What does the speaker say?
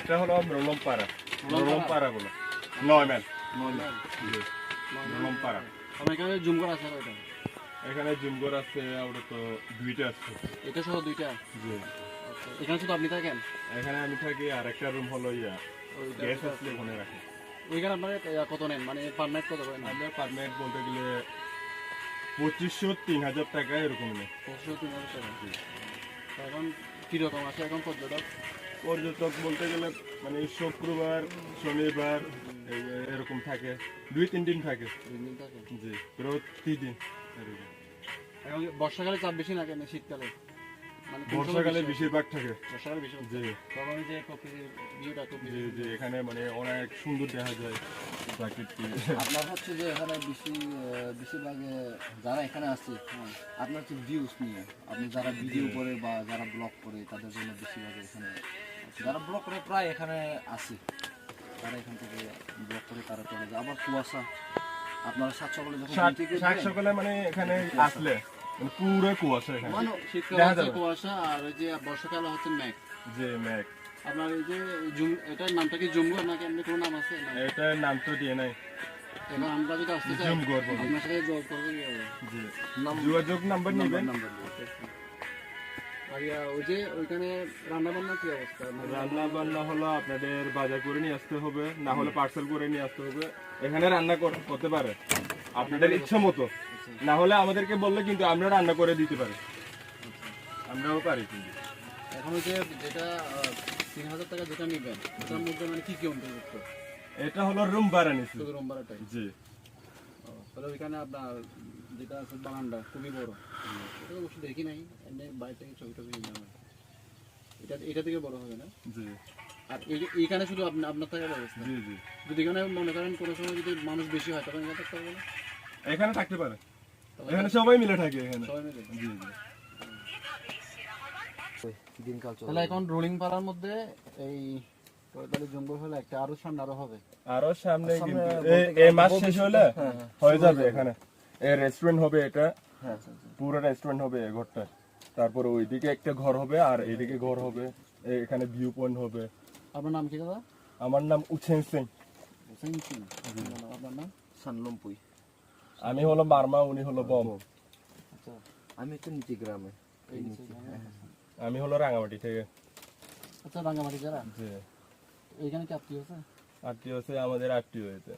এটা হলো রলমপাড়া বলে 9 মাইল। রলমপাড়া। আমার এখানে জুমঘর আছে কয়টা? এখানে জুমঘর আছে ওটা তো 2টা আছে। এটা সহ 2টা? জি। আচ্ছা, এখানে শুধু আপনি থাকেন? এখানে আমি থাকি, আর একটা রুম হলো গ্যাস আসলে ওখানে রাখি। ওইখানে আপনারা কত নেন, মানে পার নাইট কত করেন? আমরা পার নাইট বলতে গেলে 2500-3000 টাকা এরকম নেই। 2500-3000 টাকা। এখন কিরকম আছে এখন পর্যটক বলতে গেলে মানে শুক্রবার শনিবার এরকম থাকে, 2-3 দিন থাকে। 2 দিন থাকে? জি, প্রতিদিন এরকম। এখন বর্ষাকালে চাপ বেশি না কেন শীতকালে? মানে বর্ষাকালে বেশিরভাগ থাকে। বর্ষাকালে বেশি। জি। তখন যে প্রকৃতির ভিউটা খুব জি জি, এখানে মানে অনেক সুন্দর দেখা যায় প্রাকৃতিক। আপনার হচ্ছে যে এখানে বেশিরভাগ যারা এখানে আসছে আপনার হচ্ছে ভিউজ নিয়ে, আপনি যারা ভিডিও করে বা যারা ব্লগ করে তাদের জন্য বেশিরভাগ এখানে যারা ব্লগ করে প্রায় এখানে আসে, তারা এখান থেকে ব্লগ করে তারা চলে যায়। আবার কুয়াশা, আপনারা সাত সকালে যখন সাত সকালে মানে এখানে আসলে মানে পুরো কুয়াশা এখানে। মানে শীতকালে হচ্ছে কুয়াশা, আর ওই যে বর্ষাকালে হচ্ছে মেঘ। যে মেঘ। আপনার এই যে এটার নামটা কি জুমঘর নাকি এমনি কোনো নাম আছে? এটার নাম তো দিয়ে নাই। এখন আমরা যদি আসতে চাই জুমঘর বলবো। আপনার সাথে যোগাযোগ করবো। জি, যোগাযোগ নাম্বার নেবেন। আর ওই যে ওইখানে রান্না বান্না কি অবস্থা? রান্না বান্না হলো আপনাদের বাজার করে নিয়ে আসতে হবে, না হলে পার্সেল করে নিয়ে আসতে হবে। এখানে রান্না করতে পারে আপনাদের ইচ্ছা মতো, না হলে আমাদেরকে বললে কিন্তু আমরা রান্না করে দিতে পারি, আমরাও পারি কিন্তু। এখন ওই যে যেটা 3000 টাকা যেটা নেবেন ওটার মধ্যে মানে কি কি অন্তর্ভুক্ত? এটা হলো রুম ভাড়া নিচ্ছি। শুধু রুম ভাড়াটাই? জি। তাহলে ওইখানে আপনার যেটা আছে বারান্দা খুবই বড়, এটা অবশ্য দেখি নাই, এমনি বাইরে থেকে ছবি টবি নিলাম। এটা থেকে বড় হবে না? জি। আর এইখানে শুধু আপনার থাকার ব্যবস্থা? জি জি। যদি এখানে মনে করেন কোনো সময় যদি মানুষ বেশি হয় তখন এখানে থাকতে হবে না? এখানে থাকতে পারে, এখানে সবাই মিলে থাকে এখানে। সবাই মিলে? জি জি। দিনকাল চলে। তাহলে এখন রোলিং পাড়ার মধ্যে এই তাহলে জঙ্গল হলে একটা আরো সামনে আরো হবে? আরো সামনে কিন্তু এই মাস শেষ হলে হয়ে যাবে এখানে। এই রেস্টুরেন্ট হবে, এটা পুরো রেস্টুরেন্ট হবে এই ঘরটা। তারপর ওইদিকে একটা ঘর হবে, আর এইদিকে ঘর হবে, এখানে ভিউ পয়েন্ট হবে। আপনার নাম কি দাদা? আমার নাম উছেন সিং। আপনার নাম? সানলমপুই। আমি হলো বার্মা, উনি হলো বম। আচ্ছা, আমি তো নিচে গ্রামে। আমি হলো রাঙামাটি থেকে। আচ্ছা, রাঙ্গামাটি যারা? জি। এইখানে কি আত্মীয় আছে? আত্মীয় আছে, আমাদের আত্মীয় হয়েছে।